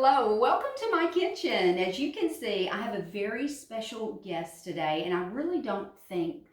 Hello, welcome to my kitchen. As you can see, I have a very special guest today, and I really don't think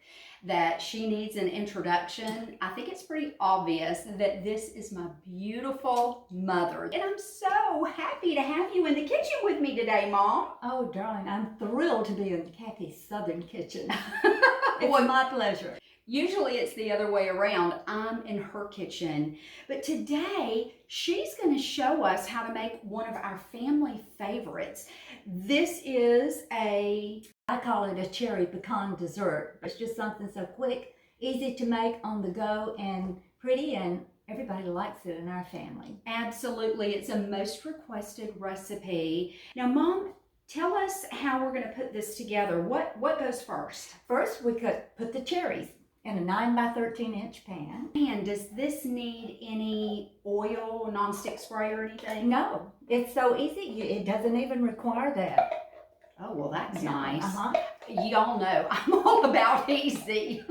that she needs an introduction. I think it's pretty obvious that this is my beautiful mother, and I'm so happy to have you in the kitchen with me today, Mom. Oh, darling, I'm thrilled to be in Kathy's Southern kitchen. It's Well, my pleasure. Usually it's the other way around. I'm in her kitchen. But today, she's going to show us how to make one of our family favorites. This is I call it a cherry pecan dessert. It's just something so quick, easy to make on the go, and pretty, and everybody likes it in our family. Absolutely. It's a most requested recipe. Now, Mom, tell us how we're going to put this together. What goes first? First, we put the cherries in a 9 by 13 inch pan. And does this need any oil, nonstick spray or anything? No, it's so easy. It doesn't even require that. Oh, well, that's Yeah. nice. Uh-huh. Y'all know I'm all about easy.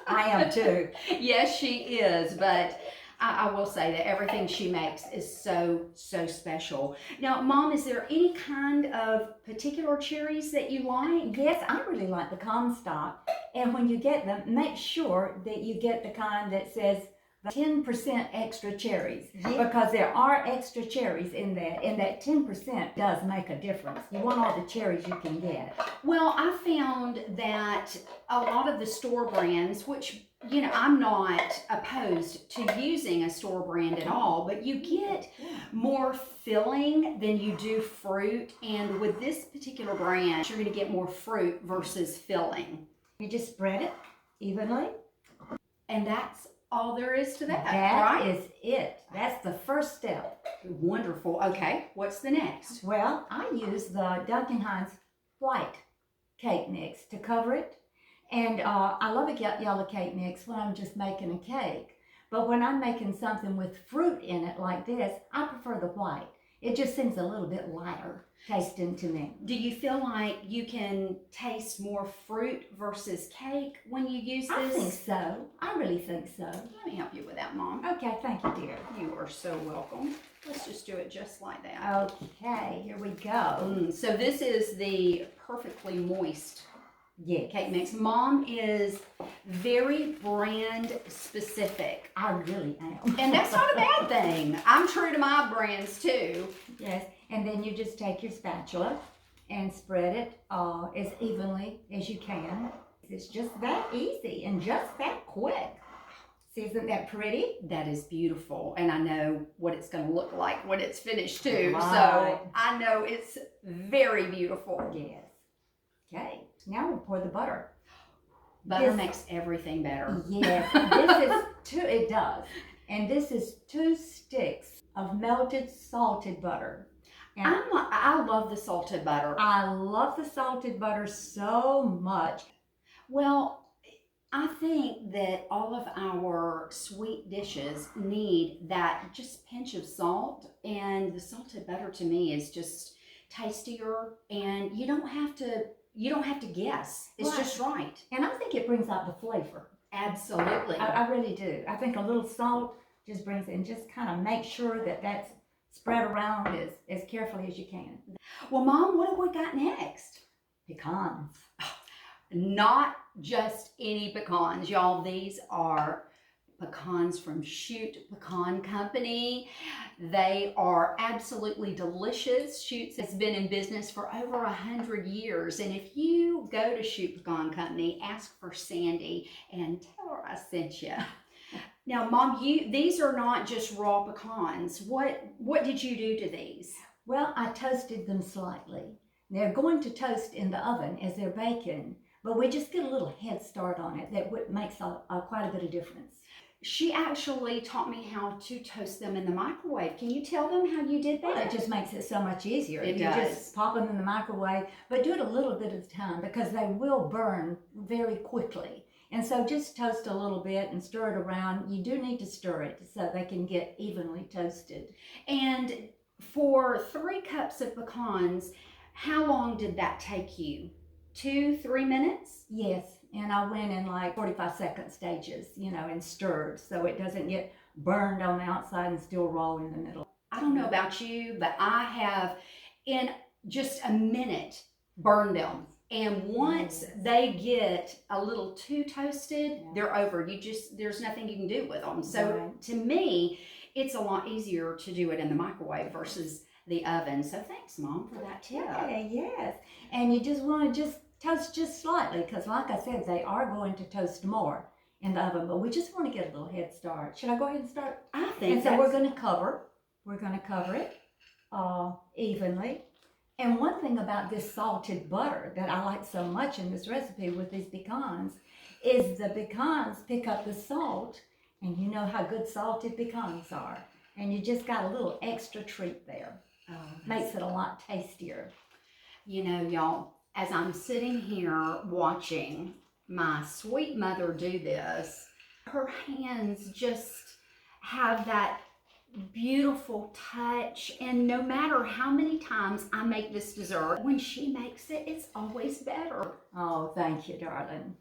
I am too. Yes, she is, but I will say that everything she makes is so special. Now, Mom, is there any kind of particular cherries that you like? Yes, I really like the Comstock. And when you get them, make sure that you get the kind that says 10% extra cherries. Yeah. Because there are extra cherries in that, and that 10% does make a difference. You want all the cherries you can get. Well, I found that a lot of the store brands, which, you know, I'm not opposed to using a store brand at all, but you get more filling than you do fruit. And with this particular brand, you're going to get more fruit versus filling. You just spread it evenly. And that's all there is to that, That right? is it. That's the first step. Wonderful. Okay, what's the next? Well, I use the Duncan Hines white cake mix to cover it. And I love a yellow cake mix when I'm just making a cake. But when I'm making something with fruit in it like this, I prefer the white. It just seems a little bit lighter tasting to me. Do you feel like you can taste more fruit versus cake when you use this? I think so. I really think so. Let me help you with that, Mom. Okay, thank you, dear. You are so welcome. Let's just do it just like that. Okay, here we go. So this is the perfectly moist Yeah, cake mix. Mom is very brand specific. I really am. And that's not a bad thing. I'm true to my brands too. Yes, and then you just take your spatula and spread it as evenly as you can. It's just that easy and just that quick. See, isn't that pretty? That is beautiful. And I know what it's going to look like when it's finished too. Right. So I know it's very beautiful. Yes. Okay, now we'll pour the butter. Butter This- makes everything better. Yes, this is it does. And this is 2 sticks of melted salted butter. And I love the salted butter. I love the salted butter so much. Well, I think that all of our sweet dishes need that just pinch of salt, and the salted butter to me is just tastier, and you don't have to guess. It's Right. just right. And I think it brings out the flavor. Absolutely. I really do. I think a little salt just brings it, and just kind of make sure that that's spread around as carefully as you can. Well, Mom, what have we got next? Pecans. Not just any pecans, y'all. These are pecans from Shoot Pecan Company. They are absolutely delicious. Shoot's has been in business for over 100 years. And if you go to Shoot Pecan Company, ask for Sandy and tell her I sent you. Now, Mom, these are not just raw pecans. What did you do to these? Well, I toasted them slightly. They're going to toast in the oven as they're baking, but we just get a little head start on it that makes quite a bit of difference. She actually taught me how to toast them in the microwave. Can you tell them how you did that? Well, it just makes it so much easier. It You does. just pop them in the microwave, but do it a little bit at a time because they will burn very quickly. And so just toast a little bit and stir it around. You do need to stir it so they can get evenly toasted. And for 3 cups of pecans, how long did that take you? 2-3 minutes? Yes, and I went in like 45-second stages, and stirred so it doesn't get burned on the outside and still raw in the middle. I don't know about you, but I have in just a minute burned them. And once they get a little too toasted, they're over. There's nothing you can do with them. So to me, it's a lot easier to do it in the microwave versus the oven. So thanks, Mom, for that tip. Okay, yes. And you just want to just toast just slightly, because like I said, they are going to toast more in the oven, but we just want to get a little head start. Should I go ahead and start? I think and so we're going to cover it evenly. And one thing about this salted butter that I like so much in this recipe with these pecans is the pecans pick up the salt, and you know how good salted pecans are. And you just got a little extra treat there. Makes it a lot tastier. You know, y'all, as I'm sitting here watching my sweet mother do this, her hands just have that beautiful touch, and no matter how many times I make this dessert, when she makes it, it's always better. Oh, thank you, darling.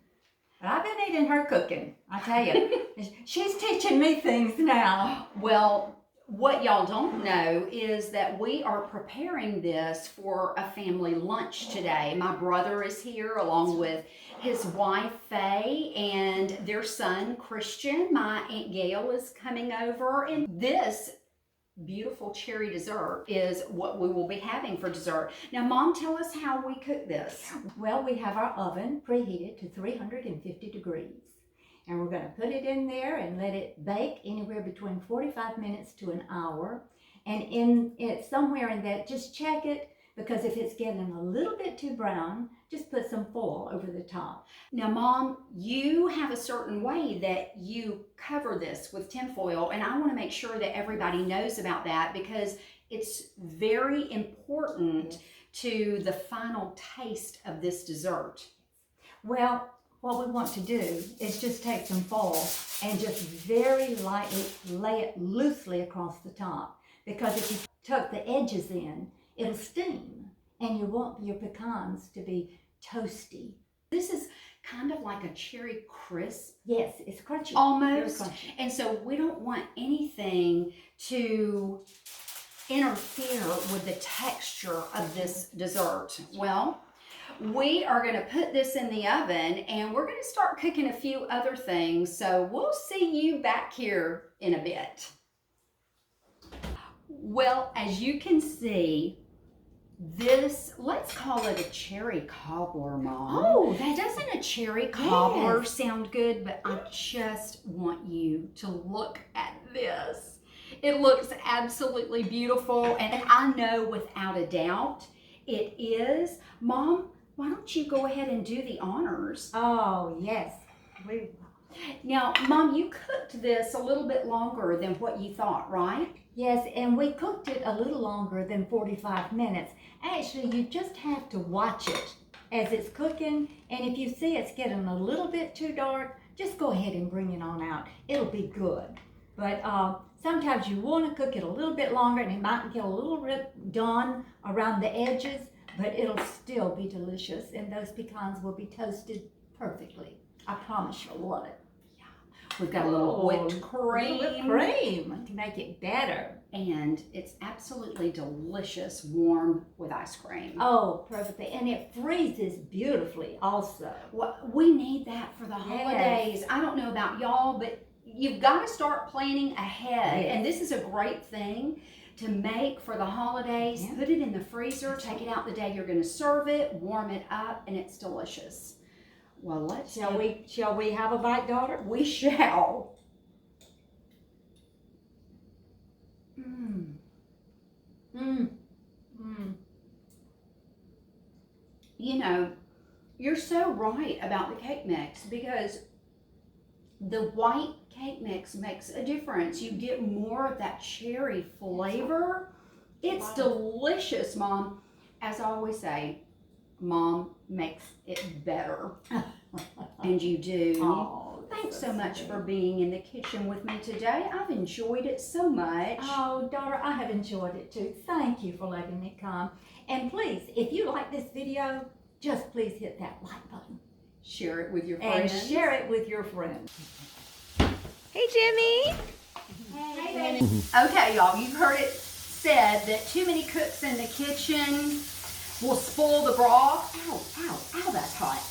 But I've been eating her cooking, I tell you. She's teaching me things now. Well, what y'all don't know is that we are preparing this for a family lunch today. My brother is here along with his wife, Faye, and their son, Christian. My Aunt Gail is coming over, and this beautiful cherry dessert is what we will be having for dessert. Now, Mom, tell us how we cook this. Well, we have our oven preheated to 350 degrees. And we're going to put it in there and let it bake anywhere between 45 minutes to an hour. And in it, somewhere in that, just check it, because if it's getting a little bit too brown, just put some foil over the top. Now, Mom, you have a certain way that you cover this with tinfoil, and I want to make sure that everybody knows about that, because it's very important to the final taste of this dessert. Well, what we want to do is just take some foil and just very lightly lay it loosely across the top, because if you tuck the edges in, it'll steam, and you want your pecans to be toasty. This is kind of like a cherry crisp. Yes, it's crunchy. Almost. Very crunchy. And so we don't want anything to interfere with the texture of this dessert. Well, we are going to put this in the oven, and we're going to start cooking a few other things. So we'll see you back here in a bit. Well, as you can see, this, let's call it a cherry cobbler, Mom. Oh, doesn't a cherry cobbler Yes. sound good? But I just want you to look at this. It looks absolutely beautiful, and I know without a doubt it is. Mom, why don't you go ahead and do the honors? Oh, yes. Now, Mom, you cooked this a little bit longer than what you thought, right? Yes, and we cooked it a little longer than 45 minutes. Actually, you just have to watch it as it's cooking, and if you see it's getting a little bit too dark, just go ahead and bring it on out. It'll be good. But sometimes you want to cook it a little bit longer, and it might get a little bit done around the edges, but it'll still be delicious, and those pecans will be toasted perfectly. I promise you'll love it. We've got a little whipped cream. Whipped cream to make it better. And it's absolutely delicious, warm with ice cream. Oh, perfectly. And it freezes beautifully also. Well, we need that for the holidays. I don't know about y'all, but you've got to start planning ahead. Yes. And this is a great thing to make for the holidays. Yeah. Put it in the freezer, take it out the day you're going to serve it, warm it up, and it's delicious. Well, Shall we have a bite, daughter? We shall. Mmm. Mmm. Mmm. You know, you're so right about the cake mix, because the white cake mix makes a difference. You get more of that cherry flavor. It's delicious, Mom. As I always say, Mom makes it better. And you do. Oh, thanks so much for being in the kitchen with me today. I've enjoyed it so much. Oh, daughter, I have enjoyed it too. Thank you for letting me come. And please, if you like this video, just please hit that like button. Share it with your And friends. share it with your friends. Hey, Jimmy. Hey, baby. Okay, y'all, you've heard it said that too many cooks in the kitchen will spoil the broth. Ow, ow, ow, that's hot.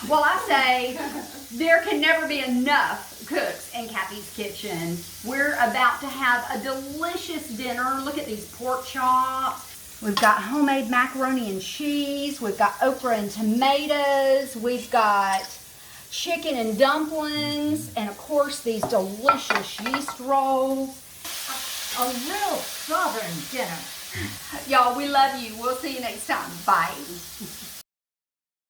Well, I say there can never be enough cooks in Kathy's kitchen. We're about to have a delicious dinner. Look at these pork chops. We've got homemade macaroni and cheese. We've got okra and tomatoes. We've got chicken and dumplings. And of course, these delicious yeast rolls. A real southern dinner. Y'all, we love you. We'll see you next time. Bye.